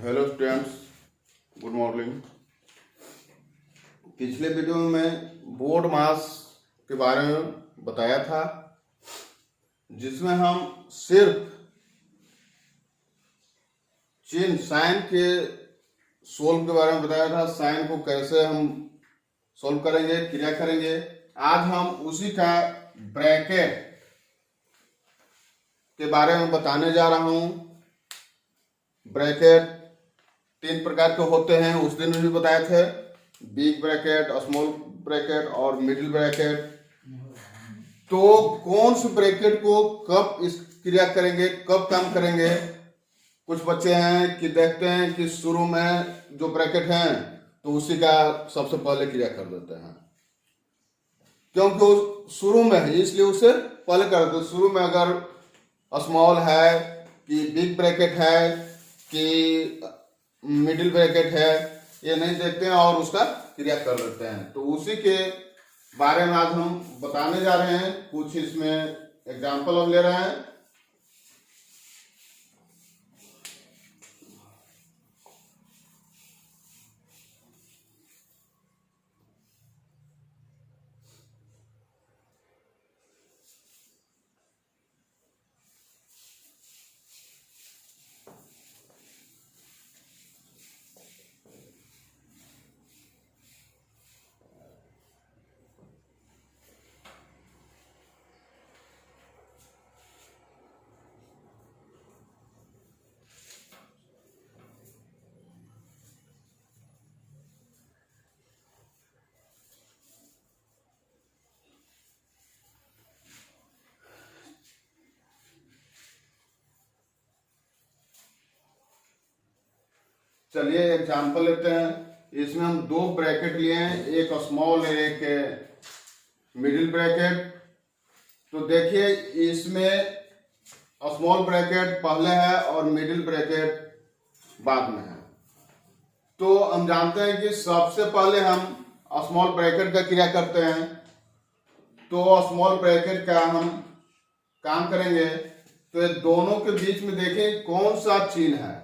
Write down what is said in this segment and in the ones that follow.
Hello students, good morning. पिछले video में मैं बोर्ड मास के बारे में बताया था, जिसमें हम सिर्फ चिन्ह साइन के सोल्व के बारे में बताया था। साइन को कैसे हम सोल्व करेंगे, क्रिया करेंगे। आज हम उसी का ब्रैकेट के बारे में बताने जा रहा हूं। ब्रैकेट 3 प्रकार के होते हैं, उस दिन भी बताए थे। बिग ब्रैकेट, स्मॉल ब्रैकेट और मिडिल ब्रैकेट। तो कौन से ब्रैकेट को कब इस क्रिया करेंगे, कब काम करेंगे। कुछ बच्चे हैं कि देखते हैं कि शुरू में जो ब्रैकेट हैं तो उसी का सबसे पहले क्रिया कर देते हैं, क्योंकि वो शुरू में है इसलिए उसे पहले कर देते। शुरू में अगर स्मॉल है कि बिग ब्रैकेट है कि मिडिल ब्रैकेट है, ये नहीं देखते हैं और उसका क्रिया कर देते हैं। तो उसी के बारे में आज हम बताने जा रहे हैं। कुछ इसमें एग्जाम्पल हम ले रहे हैं। चलिए एग्जाम्पल लेते हैं। इसमें हम 2 ब्रैकेट लिए हैं, एक स्मॉल है एक मिडिल ब्रैकेट। तो देखिए इसमें स्मॉल ब्रैकेट पहले है और मिडिल ब्रैकेट बाद में है। तो हम जानते हैं कि सबसे पहले हम स्मॉल ब्रैकेट का क्रिया करते हैं। तो स्मॉल ब्रैकेट का हम काम करेंगे तो ये दोनों के बीच में देखें कौन सा चिन्ह है।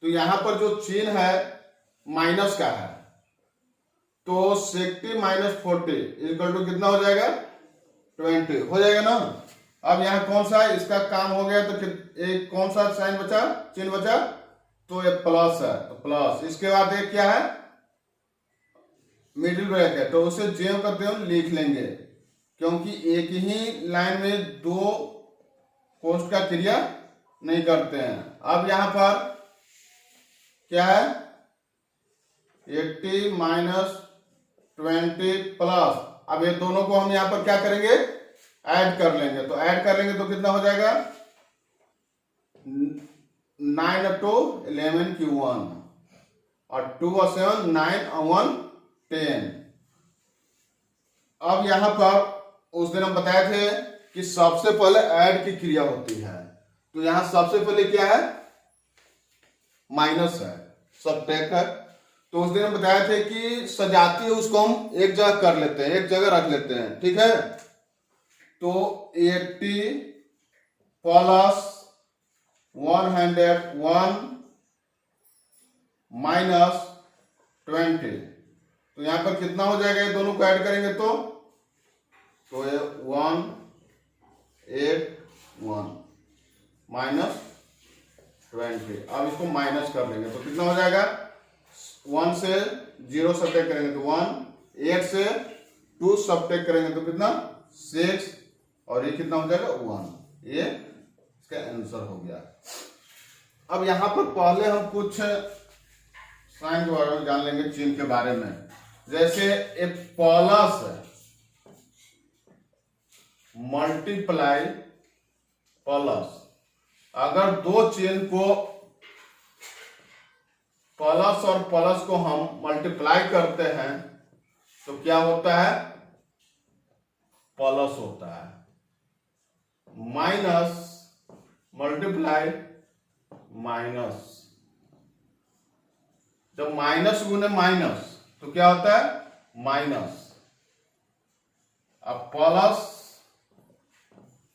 तो यहां पर जो चिन्ह है माइनस का है, तो 60 माइनस 40 इक्वल टू कितना हो जाएगा, 20 हो जाएगा ना। अब यहाँ कौन सा है, इसका काम हो गया तो एक कौन सा साइन बचा, चिन्ह बचा, तो ये प्लस है, तो प्लस। इसके बाद एक क्या है, मिडिल ब्रैकेट, तो उसे ज्यों का त्यों लिख लेंगे, क्योंकि एक ही लाइन में 2 कोष्ठ का क्रिया नहीं करते हैं। अब यहां पर क्या है, 80 माइनस 20 प्लस। अब ये दोनों को हम यहां पर क्या करेंगे, ऐड कर लेंगे। तो ऐड कर लेंगे तो कितना हो जाएगा, 9 टू 11 की 1 और 2 और 7 9 और 1 10। अब यहां पर उस दिन हम बताए थे कि सबसे पहले ऐड की क्रिया होती है। तो यहां सबसे पहले क्या है, माइनस है, सबट्रैक्ट है। तो उस दिन हम बताए थे कि सजाती है उसको हम एक जगह कर लेते हैं, एक जगह रख लेते हैं, ठीक है। तो 80 प्लस 101 माइनस 20, तो यहां पर कितना हो जाएगा, ये दोनों को ऐड करेंगे तो ये 181 माइनस 20। अब इसको माइनस कर लेंगे तो कितना हो जाएगा, 1 से 0 सब्ट्रैक्ट करेंगे तो 1, 8 से 2 सब्ट्रैक्ट करेंगे तो कितना, 6, और ये कितना हो जाएगा, 1। ये इसका आंसर हो गया। अब यहां पर पहले हम कुछ साइन के बारे में जान लेंगे, चिन्ह के बारे में। जैसे एक प्लस है, मल्टीप्लाई प्लस। अगर 2 चिन्ह को प्लस और प्लस को हम मल्टीप्लाई करते हैं तो क्या होता है, प्लस होता है। माइनस मल्टीप्लाई माइनस, जब माइनस गुने माइनस तो क्या होता है, माइनस। अब प्लस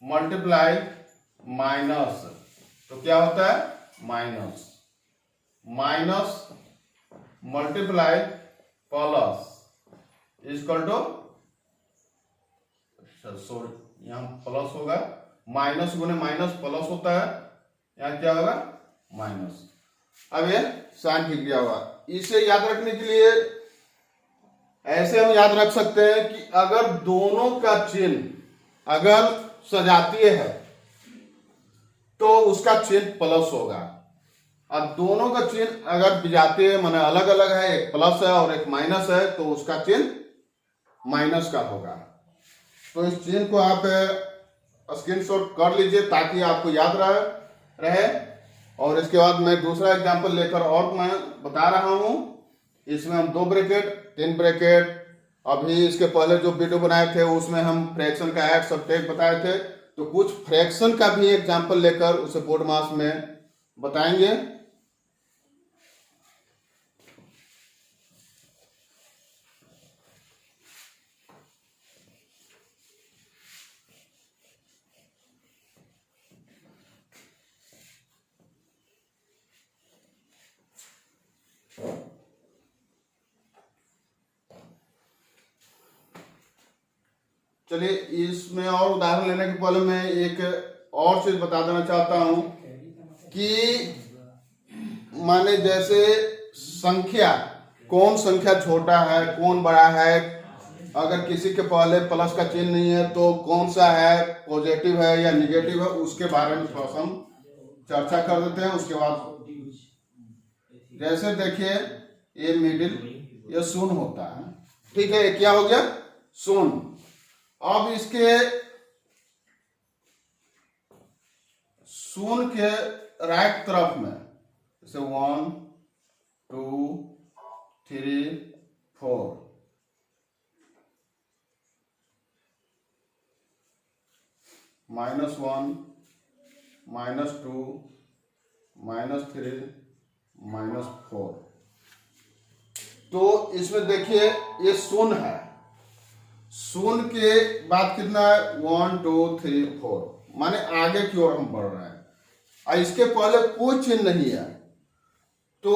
मल्टीप्लाई माइनस तो क्या होता है, minus. Minus multiply plus equal to, sorry यहाँ प्लस होगा, माइनस गुने माइनस प्लस होता है, यहाँ क्या होगा माइनस। अब ये साइन की क्रिया होगा। इसे याद रखने के लिए ऐसे हम याद रख सकते हैं कि अगर दोनों का चिन्ह अगर सजातीय है तो उसका चिन्ह प्लस होगा, अब दोनों का चिन्ह अगर विजातीय माने अलग अलग है, एक प्लस है और एक माइनस है, तो उसका चिन्ह माइनस का होगा। तो इस चिन्ह को आप स्क्रीनशॉट कर लीजिए ताकि आपको याद रहे। और इसके बाद मैं दूसरा एग्जांपल लेकर और मैं बता रहा हूं। इसमें हम 2 ब्रैकेट 3 ब्रैकेट, अभी इसके पहले जो वीडियो बनाए थे उसमें हम फ्रैक्शन का ऐड सब्ट्रैक्ट बताए थे, तो कुछ फ्रैक्शन का भी एग्जांपल लेकर उसे बोर्ड मास में बताएंगे। चलिए इसमें और उदाहरण लेने के पहले मैं एक और चीज बता देना चाहता हूं कि माने जैसे संख्या, कौन संख्या छोटा है कौन बड़ा है, अगर किसी के पहले प्लस का चिन्ह नहीं है तो कौन सा है, पॉजिटिव है या निगेटिव है, उसके बारे में थोड़ा सा हम चर्चा कर देते हैं। उसके बाद जैसे देखिए ये मिडिल, ये शून्य होता है, ठीक है, ये क्या हो गया शून्य। अब इसके शून्य के राइट तरफ में जैसे 1 2 3 4, -1 -2 -3 -4, तो इसमें देखिए ये शून्य है, शून्य के बाद कितना है 1 2 3 4, माने आगे की ओर हम बढ़ रहे हैं और इसके पहले कोई चिन्ह नहीं है। तो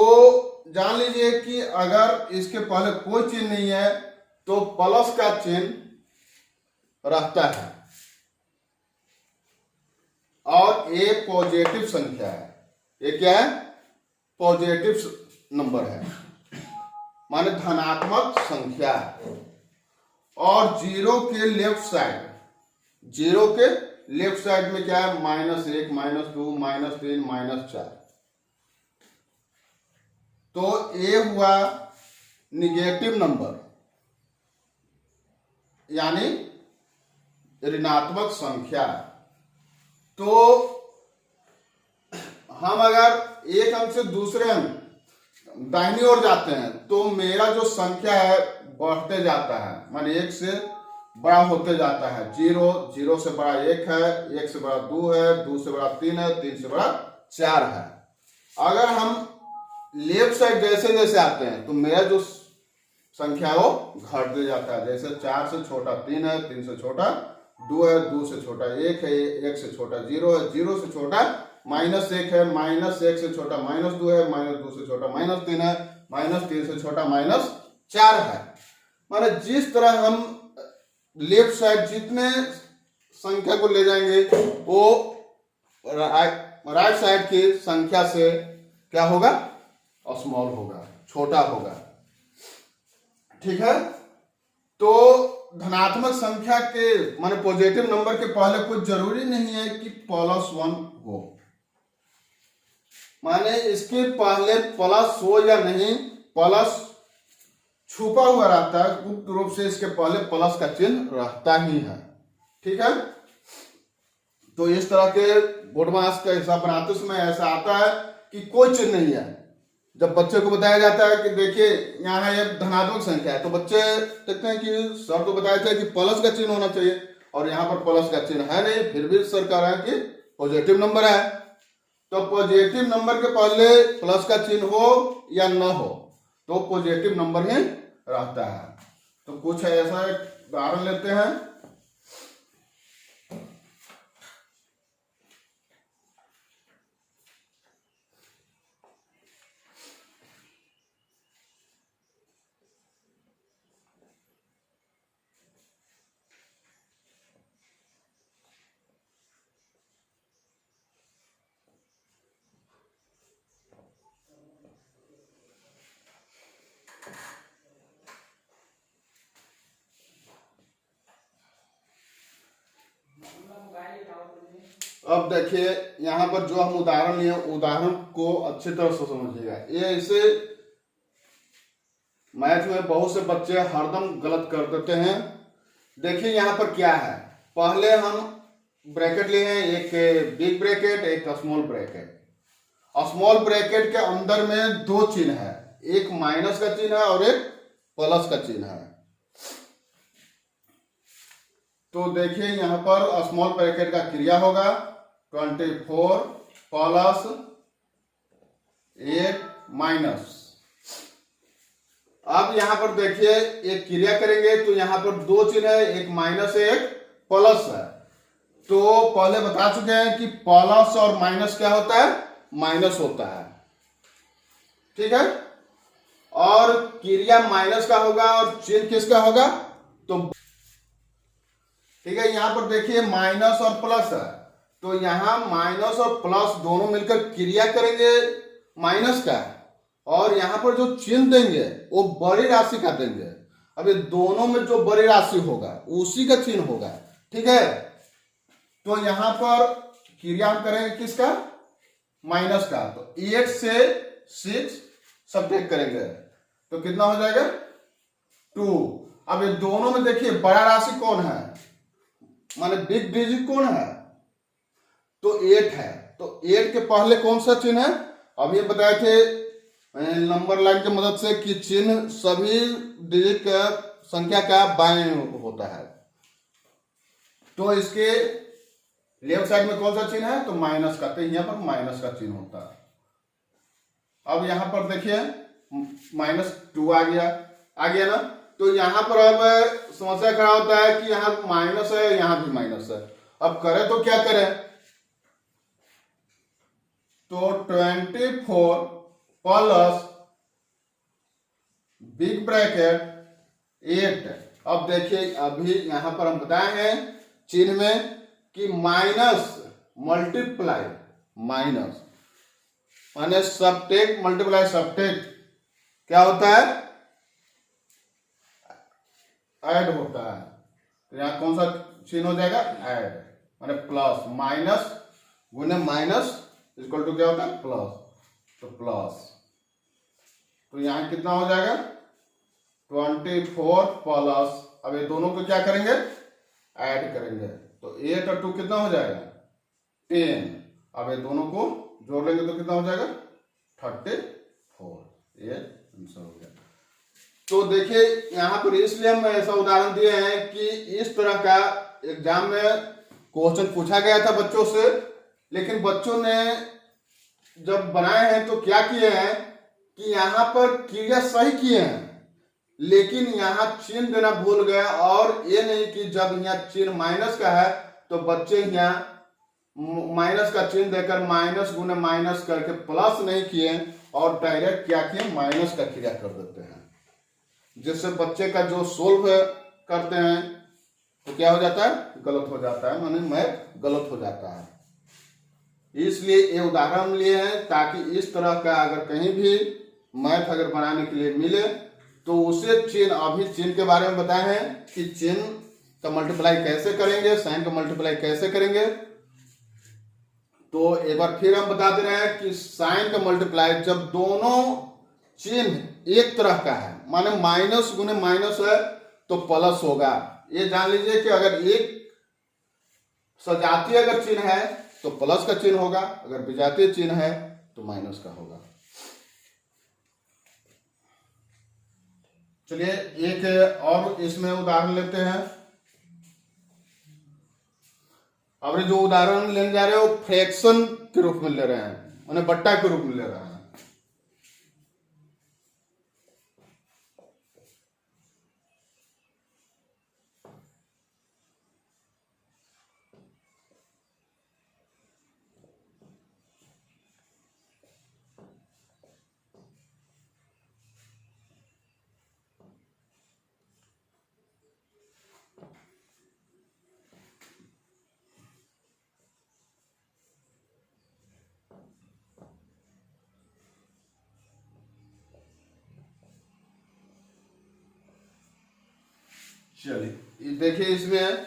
जान लीजिए कि अगर इसके पहले कोई चिन्ह नहीं है तो प्लस का चिन्ह रहता है और ये पॉजिटिव संख्या है। ये क्या है पॉजिटिव नंबर है, माने धनात्मक संख्या। और जीरो के लेफ्ट साइड, जीरो के लेफ्ट साइड में क्या है -1 -2 -3 -4, तो ये हुआ निगेटिव नंबर यानी ऋणात्मक संख्या। तो हम अगर एक अंक से दूसरे अंक दाहिनी ओर जाते हैं तो मेरा जो संख्या है बढ़ते जाता है, माने 1 से बड़ा होते जाता है। 0 0 से बड़ा 1 है, 1 से बड़ा 2 है, 2 से बड़ा 3 है, 3 से बड़ा 4 है। अगर हम लेफ्ट साइड जैसे जैसे आते हैं तो मेरा जो संख्या है वो घटते जाता है। जैसे 4 से छोटा 3 है, 3 से छोटा 2 है, 2 से छोटा 1 है, 1 से छोटा 0 है, 0 से छोटा -1 है, -1 से छोटा -2 है, -2 से छोटा -3 है, -3 से छोटा -4 है। माने जिस तरह हम लेफ्ट साइड जितने संख्या को ले जाएंगे वो राइट साइड की संख्या से क्या होगा स्मॉल होगा, छोटा होगा, ठीक है। तो धनात्मक संख्या के माने पॉजिटिव नंबर के पहले कुछ जरूरी नहीं है कि +1 हो, माने इसके पहले प्लस हो या नहीं, प्लस छुपा हुआ रहता है, गुप्त रूप से इसके पहले प्लस का चिन्ह रहता ही है, ठीक है। तो इस तरह के बोर्ड मास का हिसाब बनाते समय ऐसा आता है कि कोई चिन्ह नहीं है। जब बच्चे को बताया जाता है कि देखिए यहाँ है ये धनात्मक संख्या है, तो बच्चे देखते हैं कि सर तो बताए थे कि प्लस का चिन्ह होना चाहिए और यहाँ पर प्लस का चिन्ह है नहीं, फिर भी सर कह रहा है कि पॉजिटिव नंबर है। तो पॉजिटिव नंबर के पहले प्लस का चिन्ह हो या न हो तो पॉजिटिव नंबर ही रहता है। तो कुछ ऐसा उदाहरण लेते हैं। अब देखिए यहाँ पर जो हम उदाहरण लिए उदाहरण को अच्छी तरह से समझिएगा। ये इसे मैथ में बहुत से बच्चे हरदम गलत कर देते हैं। देखिए यहाँ पर क्या है, पहले हम ब्रैकेट लिए हैं, एक बिग ब्रैकेट एक स्मॉल ब्रैकेट। स्मॉल ब्रैकेट के अंदर में दो चिन्ह है, एक माइनस का चिन्ह है और एक प्लस का चिन्ह है। तो देखिए यहाँ पर स्मॉल ब्रैकेट का क्रिया होगा 24 प्लस 8 माइनस। अब यहां पर देखिए एक क्रिया करेंगे तो यहां पर दो चिन्ह है, एक माइनस है एक प्लस है। तो पहले बता चुके हैं कि प्लस और माइनस क्या होता है, माइनस होता है, ठीक है। और क्रिया माइनस का होगा और चिन्ह किसका होगा, तो ठीक है। यहां पर देखिए माइनस और प्लस है, तो यहां माइनस और प्लस दोनों मिलकर क्रिया करेंगे माइनस का, और यहां पर जो चिन्ह देंगे वो बड़ी राशि का देंगे। अब ये दोनों में जो बड़ी राशि होगा उसी का चिन्ह होगा, ठीक है। तो यहां पर क्रिया हम करेंगे किसका, माइनस का। तो 8 से 6 सब्ट्रैक्ट करेंगे तो कितना हो जाएगा 2। अब ये दोनों में देखिए बड़ा राशि कौन है, माने बिग डिजिट कौन है, तो 8 है। तो 8 के पहले कौन सा चिन्ह है, अब ये बताए थे नंबर लाइन की मदद से कि चिन्ह सभी डिजिट का संख्या का बाएं होता है। तो इसके लेफ्ट साइड में कौन सा चिन्ह है, तो माइनस का, तो यहां पर माइनस का चिन्ह होता है। अब यहां पर देखिए -2 आ गया ना। तो यहां पर अब समस्या खड़ा होता है कि यहां माइनस है, यहां भी माइनस है। अब करें तो क्या करें, तो 24 प्लस बिग ब्रैकेट 8। अब देखिए अभी यहां पर हम बताए हैं चिन्ह में कि माइनस मल्टीप्लाई माइनस माने सबटेक मल्टीप्लाई सबटेक क्या होता है, ऐड होता है। तो यहां कौन सा चिन्ह हो जाएगा, ऐड, माने प्लस, माइनस गुने माइनस इक्वल टू क्या होता है प्लस, तो प्लस। तो यहां कितना हो जाएगा 24 प्लस, अब ये दोनों को क्या करेंगे, ऐड करेंगे। तो 8 और 2 कितना हो जाएगा 10। अब ये दोनों को जोड़ लेंगे तो कितना हो जाएगा 34। ये आंसर हो गया। तो देखिए यहां पर इसलिए हम ऐसा उदाहरण दिए हैं कि इस तरह का एग्जाम में क्वेश्चन पूछा गया था बच्चों से, लेकिन बच्चों ने जब बनाए हैं तो क्या किए हैं कि यहाँ पर क्रिया सही किए हैं, लेकिन यहाँ चिन्ह देना भूल गए। और ये नहीं कि जब यहाँ चिन्ह माइनस का है तो बच्चे यहाँ माइनस का चिन्ह देकर माइनस गुने माइनस करके प्लस नहीं किए और डायरेक्ट क्या किए, माइनस का क्रिया कर देते हैं, जिससे बच्चे का जो सोल्व करते हैं तो क्या हो जाता है, गलत हो जाता है, माने मैथ गलत हो जाता है। इसलिए ये उदाहरण लिए हैं ताकि इस तरह का अगर कहीं भी मैथ अगर बनाने के लिए मिले तो उसे चिन्ह, अभी चिन्ह के बारे में बताए हैं कि चिन्ह का मल्टीप्लाई कैसे करेंगे, साइन का मल्टीप्लाई कैसे करेंगे। तो एक बार फिर हम बता दे रहे हैं कि साइन का मल्टीप्लाई जब दोनों चिन्ह एक तरह का है, माने माइनस गुने माइनस है तो प्लस होगा। ये जान लीजिए कि अगर एक सजातीय अगर चिन्ह है तो प्लस का चिन्ह होगा, अगर विजातीय चिन्ह है तो माइनस का होगा। चलिए एक और इसमें उदाहरण लेते हैं। अब जो उदाहरण लेने जा रहे हैं वो फ्रैक्शन के रूप में ले रहे हैं, माने बट्टा के रूप में ले रहे हैं। चलिए देखिए इसमें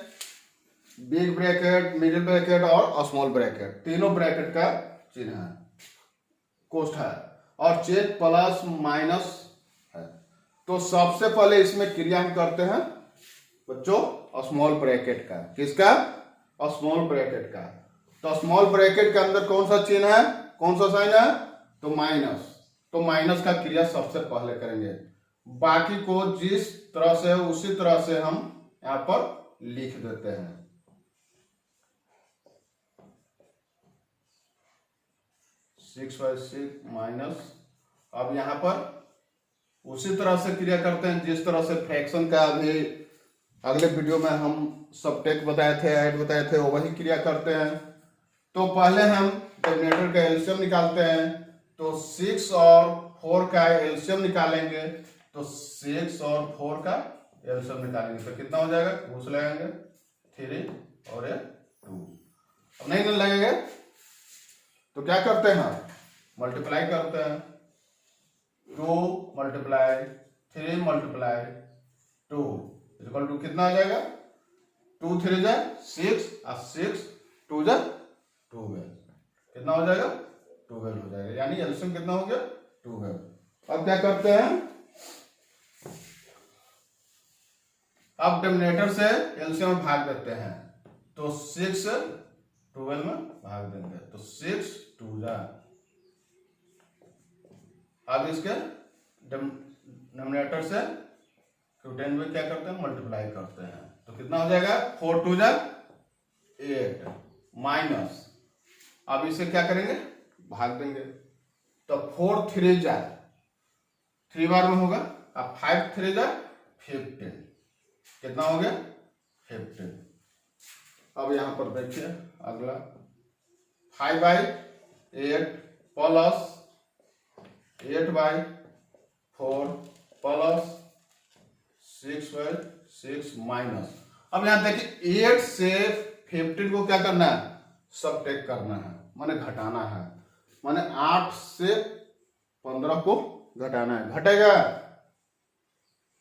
बिग ब्रैकेट, मिडिल ब्रैकेट और स्मॉल ब्रैकेट, तीनों ब्रैकेट का चिन्ह है, कोष्ठ है, और चेन प्लस माइनस है। तो सबसे पहले इसमें क्रिया हम करते हैं बच्चों स्मॉल ब्रैकेट का। किसका? स्मॉल ब्रैकेट का। तो स्मॉल ब्रैकेट के अंदर कौन सा चिन्ह है, कौन सा साइन है? तो माइनस। तो माइनस का क्रिया सबसे पहले करेंगे, बाकी को जिस तरह से उसी तरह से हम यहां पर लिख देते हैं। सिक्स बाई सिक्स माइनस, अब यहां पर उसी तरह से क्रिया करते हैं जिस तरह से फ्रैक्शन का अभी अगले वीडियो में हम सब टेक बताए थे, ऐड बताए थे, वही क्रिया करते हैं। तो पहले हम डिनोमिनेटर का एलसीएम निकालते हैं। तो 6 और 4 का एलसीएम निकालेंगे। तो 6 और 4 का एलसीएम निकालेंगे तो कितना हो जाएगा? 2 लगाएंगे, 3 और 2। अब नहीं लगेगा तो क्या करते हैं? मल्टीप्लाई करते हैं। 2 मल्टीप्लाई 3 मल्टीप्लाई 2 इक्वल टू कितना आ जाएगा? 2 3 जा 6 और 6 2 जा 12। कितना हो जाएगा? 12 हो जाएगा, यानी एलसीएम कितना हो गया? 12। अब क्या करते हैं? अब डिनोमिनेटर से एलसीएम में भाग देते हैं। तो 6 12 में भाग देंगे तो 6 2 जा। अब इसके डिनोमिनेटर से 10 में क्या करते हैं? मल्टीप्लाई करते हैं। तो कितना हो जाएगा? 4 2 जा 8 माइनस, अब इसे क्या करेंगे? भाग देंगे। तो 4 3 जा 3 बार में होगा, अब 5 3 जा 15। कितना हो गया? 15। अब यहां पर देखिए अगला 5 by 8 plus 8 by 4 plus 6 by 6 minus. अब यहां देखिए 8 से 15 को क्या करना है? सबट्रैक्ट करना है, माने घटाना है, माने 8 से 15 को घटाना है। घटेगा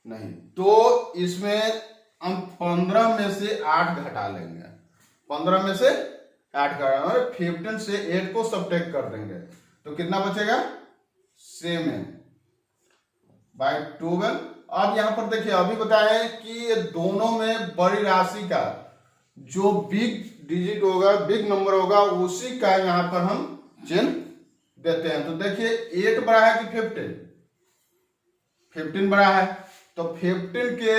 नहीं, तो इसमें हम 15 में से 8 घटा लेंगे। 15 में से 8 घटा, 15 से 8 को सबट्रैक्ट कर देंगे तो कितना बचेगा? 7 बाई 12। अब यहां पर देखिए अभी बताया कि ये दोनों में बड़ी राशि का जो बिग डिजिट होगा, बिग नंबर होगा, उसी का यहां पर हम चिन्ह देते हैं। तो देखिए 8 बड़ा है कि 15? 15 बड़ा है, तो 15 के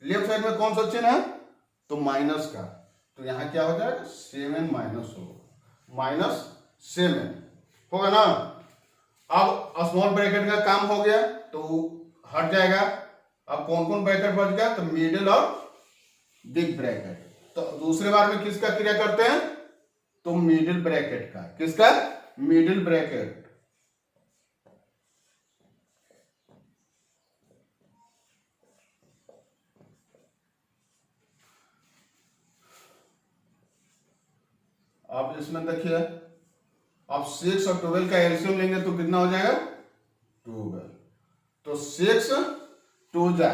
लेफ्ट साइड में कौन सा चिन्ह है? तो माइनस का। तो यहां क्या हो जाएगा? 7 माइनस होगा, -7 होगा ना। अब स्मॉल ब्रैकेट का काम हो गया तो हट जाएगा। अब कौन कौन ब्रैकेट बच गया? तो मिडिल और बिग ब्रैकेट। तो दूसरे बार में किसका क्रिया करते हैं? तो मिडिल ब्रैकेट का। किसका? Middle bracket. अब इसमें देखिए अब 6 और 12 का एलसीएम लेंगे तो कितना हो जाएगा? 12। तो 6 2 जा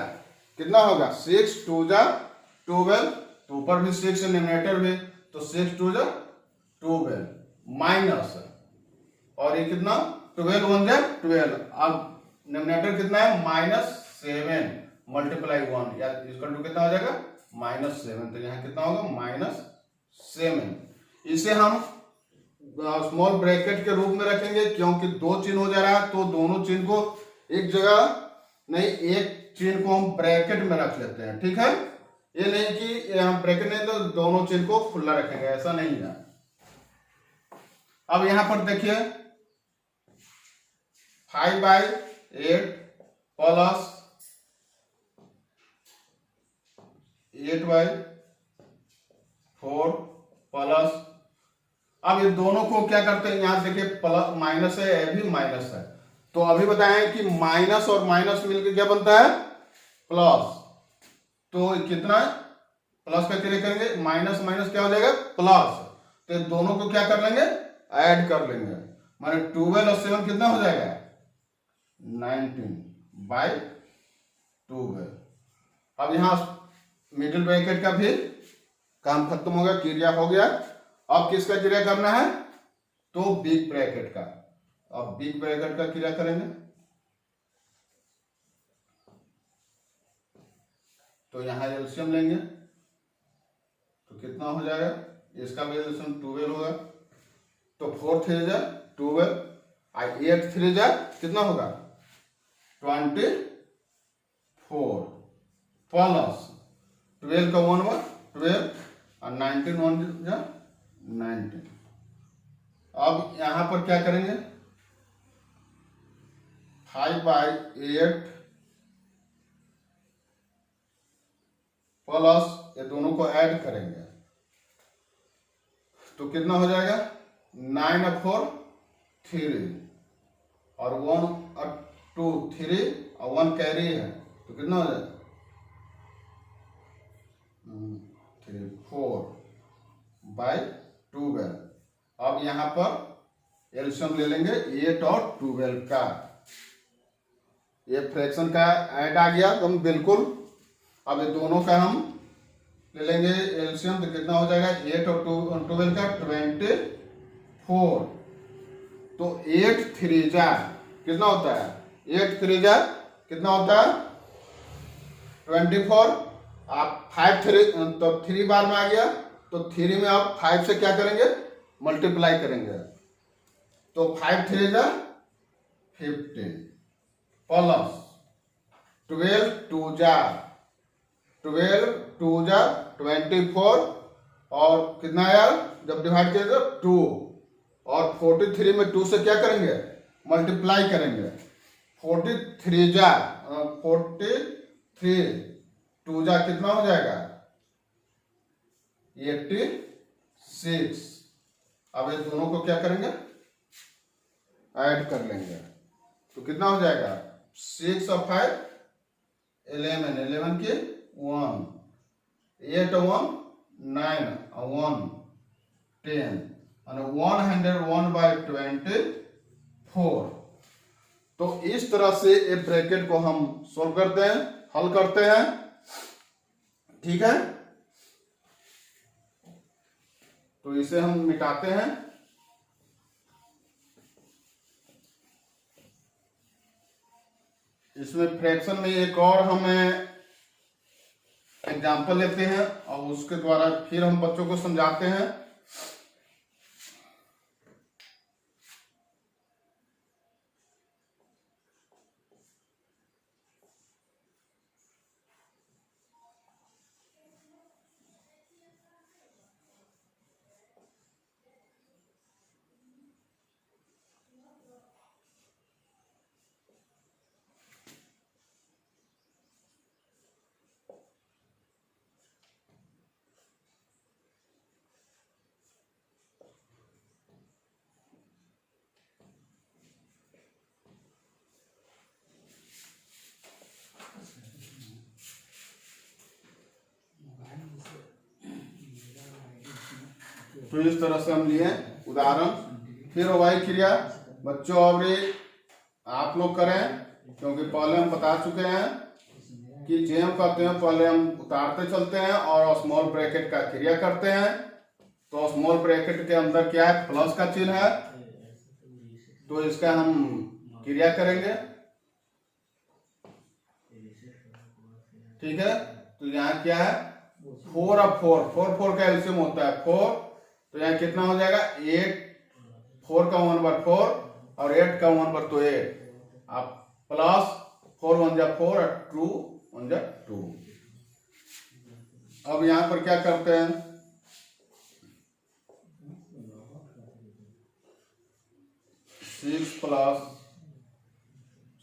कितना होगा? 6 2 जा 12, तो ऊपर भी 6 है, डिनोमिनेटर में, तो 6 2 जा 12 माइनस, और ये कितना? 12 1 जा 12। अब डिनोमिनेटर कितना है? -7 मल्टीप्लाई 1, या इसका टू कितना हो जाएगा? -7। तो यहाँ कितना होगा? -7। इसे हम स्मॉल ब्रैकेट के रूप में रखेंगे क्योंकि 2 चिन्ह हो जा रहा है, तो दोनों चिन्ह को एक जगह नहीं, एक चिन्ह को हम ब्रैकेट में रख लेते हैं। ठीक है, ये नहीं कि हम ब्रैकेट नहीं तो दोनों चिन्ह को खुला रखेंगे, ऐसा नहीं है। अब यहां पर देखिए 5 बाई 8 प्लस 8 बाई 4 प्लस, अब ये दोनों को क्या करते हैं? यहां देखिए प्लस माइनस है, ये भी माइनस है, तो अभी बताएं कि माइनस और माइनस मिलकर क्या बनता है? प्लस। तो कितना प्लस का क्रिया करेंगे? माइनस माइनस क्या हो जाएगा? प्लस। तो दोनों को क्या कर लेंगे? ऐड कर लेंगे, माने 12 और 7 कितना हो जाएगा? 19 बाई 12। अब यहां मिडिल ब्रैकेट का भी काम खत्म हो गया, क्रिया हो गया। अब किसका क्रिया करना है? तो बिग ब्रैकेट का। अब बिग ब्रैकेट का क्रिया करेंगे तो यहां एलसीएम लेंगे तो कितना हो जाएगा? इसका भी एलसीएम 12 होगा। तो 4 3 जा 12 और 8 3 जा कितना होगा? 24 प्लस 12 का 1 हुआ 12 और 19 1 जा 19। अब यहां पर क्या करेंगे? 5/8 प्लस ये दोनों को ऐड करेंगे तो कितना हो जाएगा? 9 और 4 3 और 1 और 2 3 और 1 कैरी है तो कितना हो जाएगा? 3 4/12। अब यहां पर एलसीएम ले लेंगे 8 और 12 का। ये फ्रैक्शन का ऐड आ गया तो हम बिल्कुल अब ये दोनों का हम ले लेंगे एलसीएम तो कितना हो जाएगा? 8 और 12 का 24। तो 8 3 जा कितना होता है? 8 3 जा कितना होता है? 24। आप 5 3 तो 3 बार में आ गया तो 3 में आप 5 से क्या करेंगे? मल्टीप्लाई करेंगे तो 5 3 जा 15 प्लस 12 2 जा 12 2 जा 24 और कितना आया जब डिवाइड किया 2 और 43 में 2 से क्या करेंगे? मल्टीप्लाई करेंगे। 43 जा 43 2 जा कितना हो जाएगा? 86। अब ये दोनों को क्या करेंगे? ऐड कर लेंगे तो कितना हो जाएगा? 6 और 5 11 11 के 1 8 और 1 9 और 1 10 और 101/24। तो इस तरह से ये ब्रैकेट को हम सोल्व करते हैं, हल करते हैं। ठीक है, तो इसे हम मिटाते हैं। इसमें फ्रैक्शन में एक और हमें एग्जाम्पल लेते हैं और उसके द्वारा फिर हम बच्चों को समझाते हैं। तो इस तरह से हम लिए उदाहरण। फिर वही क्रिया बच्चों और आप लोग करें, क्योंकि पहले हम बता चुके हैं कि जेम करते हैं पहले हम उतारते चलते हैं और स्मॉल ब्रैकेट का क्रिया करते हैं। तो स्मॉल ब्रैकेट के अंदर क्या है? प्लस का चिन्ह है, तो इसका हम क्रिया करेंगे। ठीक है, तो यहाँ क्या है? 4 और 4 का एलसीएम होता है 4, तो यहाँ कितना हो जाएगा? 8 4 का 1/4 और 8 का 1/8 तो 8 आप प्लस 4 1 जा 4 और 2 1 जा 2। अब यहां पर क्या करते हैं? 6 प्लस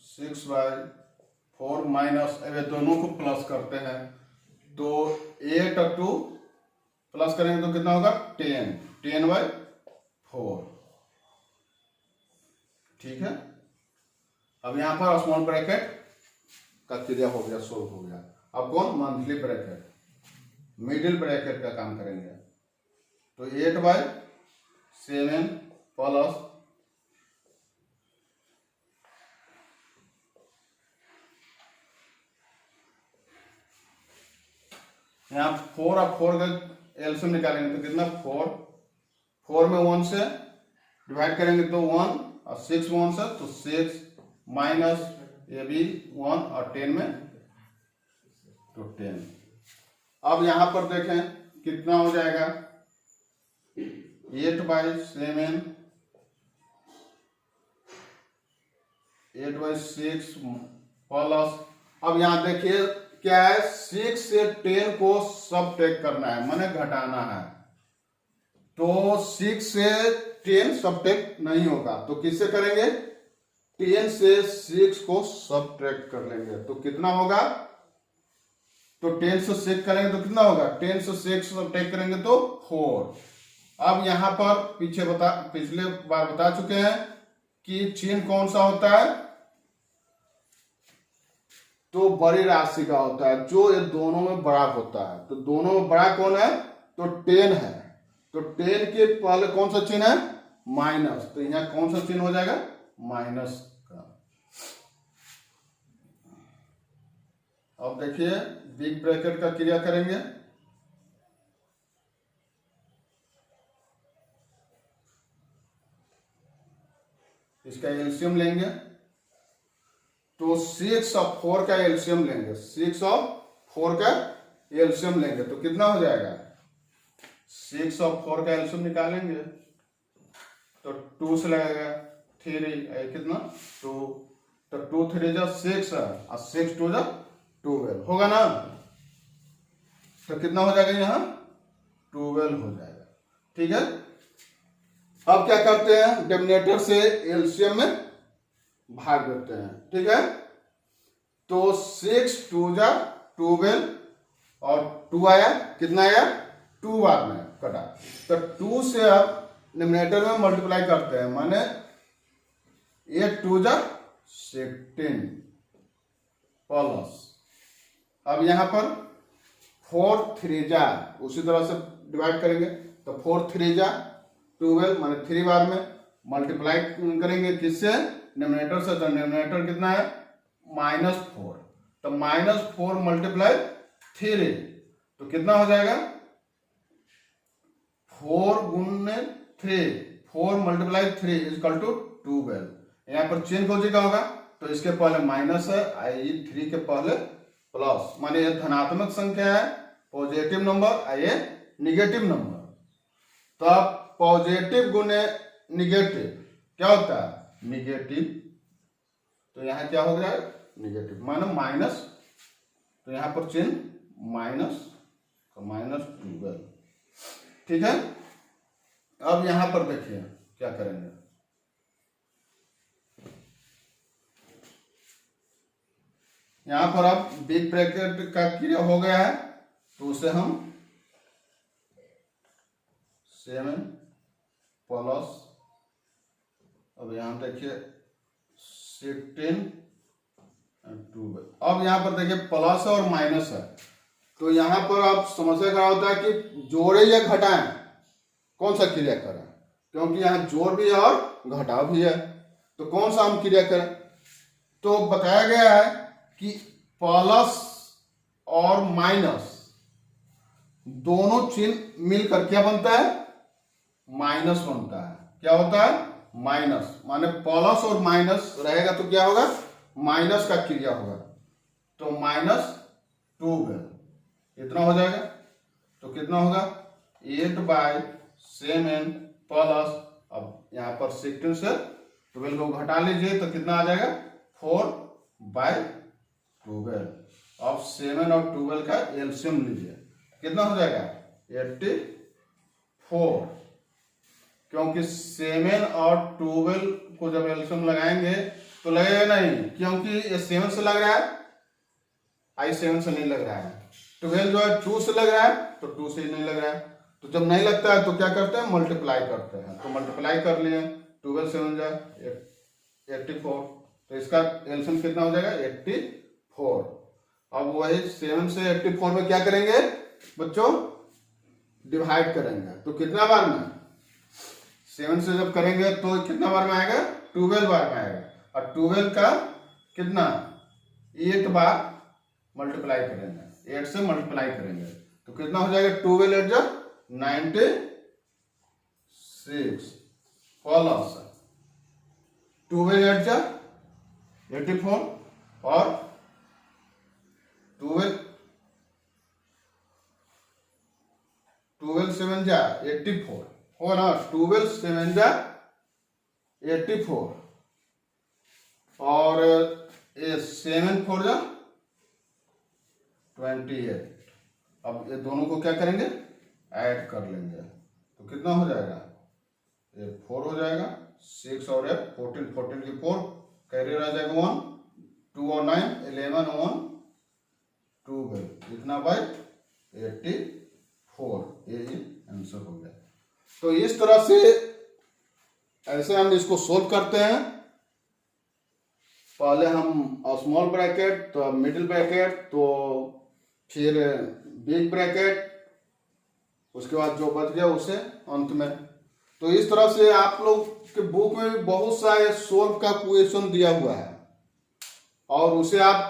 6/4 माइनस दोनों को प्लस करते हैं तो 8 और 2 प्लस करेंगे तो कितना होगा? 10/4। ठीक है, अब यहां पर स्मॉल ब्रैकेट का क्रिया हो गया, सोल्व हो गया। अब कौन? मंथली ब्रैकेट, मिडिल ब्रैकेट का काम करेंगे। तो 8/7 प्लस यहाँ 4 और 4 का एलसीएम निकालेंगे तो कितना 4, 4 में 1 से डिवाइड करेंगे तो 1 और 6 में 1 से तो 6 माइनस ये भी 1 और 10 में तो 10। अब यहां पर देखें कितना हो जाएगा 8/7 8/6 प्लस, अब यहां देखिए क्या है 6 से 10 को सबट्रैक्ट करना है माने घटाना है, तो 6 से 10 सबट्रैक्ट नहीं होगा तो किससे करेंगे 10 से 6 को सबट्रैक्ट कर लेंगे तो कितना होगा, तो 10 से 6 करेंगे तो कितना होगा 10 से 6 सबट्रैक्ट करेंगे तो 4। अब यहां पर पिछले बार बता चुके हैं कि चिन्ह कौन सा होता है, तो बड़ी राशि का होता है जो ये दोनों में बड़ा होता है, तो दोनों में बड़ा कौन है तो 10 है, तो 10 के पहले कौन सा चिन्ह है माइनस, तो यहां कौन सा चिन्ह हो जाएगा माइनस का। अब देखिए बिग ब्रैकेट का क्रिया करेंगे, इसका एलसीएम लेंगे तो 6 और 4 का एलसीएम लेंगे, 6 और 4 का एलसीएम लेंगे तो कितना हो जाएगा 6 और 4 का एलसीएम निकालेंगे तो 2 से लगेगा 3 कितना 2, तो 2 3 जा 6 और 6 2 जा 12 होगा ना, तो कितना हो जाएगा यहाँ 12 हो जाएगा। ठीक है, अब क्या करते हैं डिनोमिनेटर से एलसीएम में भाग देते हैं। ठीक है, तो 6 2 जा 12 और 2 आया कितना आया 2 बार में कटा, तो 2 से अब डिनोमिनेटर में मल्टीप्लाई करते हैं माने 8 2 जा 16 प्लस, अब यहां पर 4 3 जा उसी तरह से डिवाइड करेंगे तो 4 3 जा 12 माने 3 बार में मल्टीप्लाई करेंगे किससे डिनोमिनेटर से, तो डिनोमिनेटर कितना है -4, तो -4 मल्टीप्लाई 3 तो कितना हो जाएगा 4 गुने 3, 4 मल्टीप्लाई 3 इक्वल टू 12। यहाँ पर चिन्ह कौन सी का होगा, तो इसके पहले माइनस है आई 3 के पहले प्लस, माने ये धनात्मक संख्या है पॉजिटिव नंबर, ये निगेटिव नंबर, तो अब पॉजिटिव गुने निगेटिव क्या होता है निगेटिव, तो यहां क्या हो गया निगेटिव माने माइनस, तो यहां पर चिन्ह माइनस तो -12। ठीक है, अब यहां पर देखिए क्या करेंगे, यहां पर अब बिग ब्रैकेट का क्रिया हो गया है तो उसे हम 7 प्लस, अब यहां देखिए 16 12, अब यहां पर देखिए प्लस और माइनस है, तो यहां पर आप समस्या क्या होता है कि जोड़े या घटाएं कौन सा क्रिया करें, क्योंकि यहां जोड़ भी है और घटाव भी है, तो कौन सा हम क्रिया करें, तो बताया गया है कि प्लस और माइनस दोनों चिन्ह मिलकर क्या बनता है माइनस बनता है, क्या होता है माइनस, माने प्लस और माइनस रहेगा तो क्या होगा माइनस का क्रिया होगा, तो -12 इतना हो जाएगा, तो कितना होगा 8/7 प्लस, अब यहां पर 16 से 12 को घटा लीजिए तो कितना आ जाएगा 4/12, अब 7 और 12 का एलसीएम लीजिए कितना हो जाएगा 84, क्योंकि 7 और 12 को जब एलसीएम लगाएंगे तो लगेगा नहीं, क्योंकि ये 7 से लग रहा है आई 7 से नहीं लग रहा है, 12 जो है 2 से लग रहा है तो 2 से ही नहीं लग रहा है, तो जब नहीं लगता है तो क्या करते हैं मल्टीप्लाई करते हैं, तो मल्टीप्लाई कर लिए 12 7 जा 84, तो इसका एलसीएम कितना हो जाएगा 84। अब वही 7 से 84 में क्या करेंगे बच्चों डिवाइड करेंगे, तो कितना बार में 7 से जब करेंगे तो कितना बार में आएगा 12 बार में आएगा, और 12 का कितना 8 बार मल्टीप्लाई करेंगे, 8 से मल्टीप्लाई करेंगे तो कितना हो जाएगा 12 8 जा 96 प्लस 12 8 जा 84 और 12 7 जा 84 हो ना, 12 7 जा 84 और ये 7 4 जा 28। अब ये दोनों को क्या करेंगे, ऐड कर लेंगे, तो कितना हो जाएगा, ये 4 हो जाएगा, 6 और 8 14 14 की 4 कैरियर आ जाएगा 1 2 और 9 11 1 12 इतना बाई 84, ये आंसर हो गया। तो इस तरह से ऐसे हम इसको सोल्व करते हैं। पहले हम स्मॉल ब्रैकेट, तो मिडिल ब्रैकेट, तो फिर बिग ब्रैकेट, उसके बाद जो बच गया उसे अंत में। तो इस तरह से आप लोग के बुक में भी बहुत सा सोल्व का क्वेश्चन दिया हुआ है और उसे आप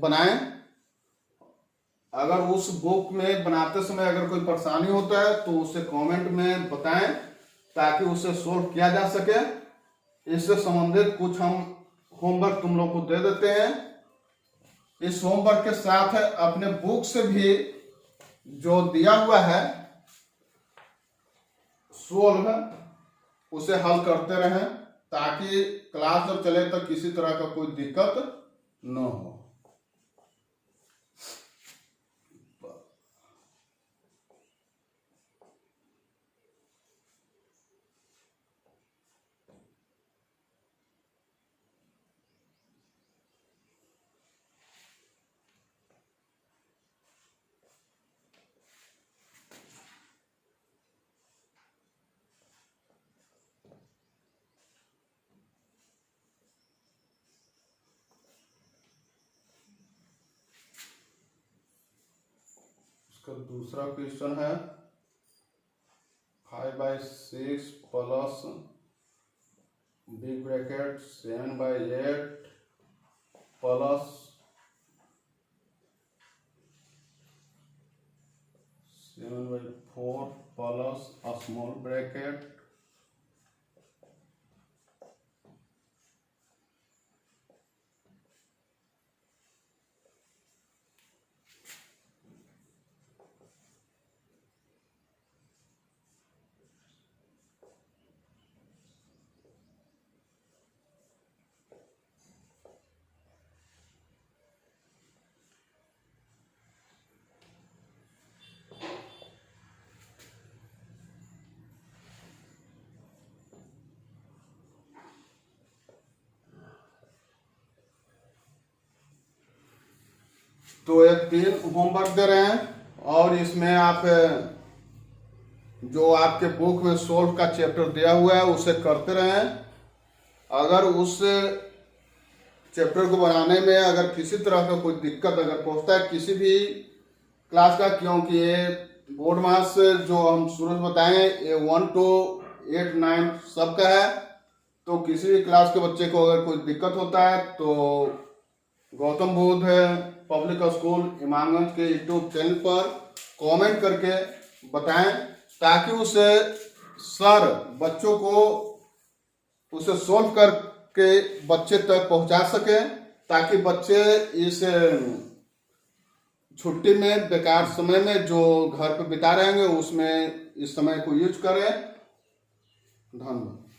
बनाएं। अगर उस बुक में बनाते समय अगर कोई परेशानी होता है तो उसे कमेंट में बताएं ताकि उसे सोल्व किया जा सके। इससे संबंधित कुछ हम होमवर्क तुम लोग को दे देते हैं। इस होमवर्क के साथ अपने बुक से भी जो दिया हुआ है सोल्व उसे हल करते रहें ताकि क्लास जब चले तो किसी तरह का कोई दिक्कत न हो। इसका दूसरा क्वेश्चन है 5/6 plus big bracket 7/8 plus 7/4 plus small bracket तो ये 3 होमवर्क दे रहे हैं और इसमें आप जो आपके बुक में सोल्व का चैप्टर दिया हुआ है उसे करते रहें। अगर उस चैप्टर को बनाने में अगर किसी तरह का कोई दिक्कत अगर पहुंचता है किसी भी क्लास का, क्योंकि ये बोर्ड मार्क्स जो हम शुरू में बताएं ये 1 to 8 9 सबका है, तो किसी भी क्लास के बच्चे को अगर कोई दिक्कत होता है तो गौतम बुद्ध पब्लिक स्कूल इमामगंज के यूट्यूब चैनल पर कमेंट करके बताएं ताकि उसे सर बच्चों को उसे सोल्व करके बच्चे तक पहुंचा सके, ताकि बच्चे इस छुट्टी में बेकार समय में जो घर पे बिता रहेंगे उसमें इस समय को यूज करें। धन्यवाद।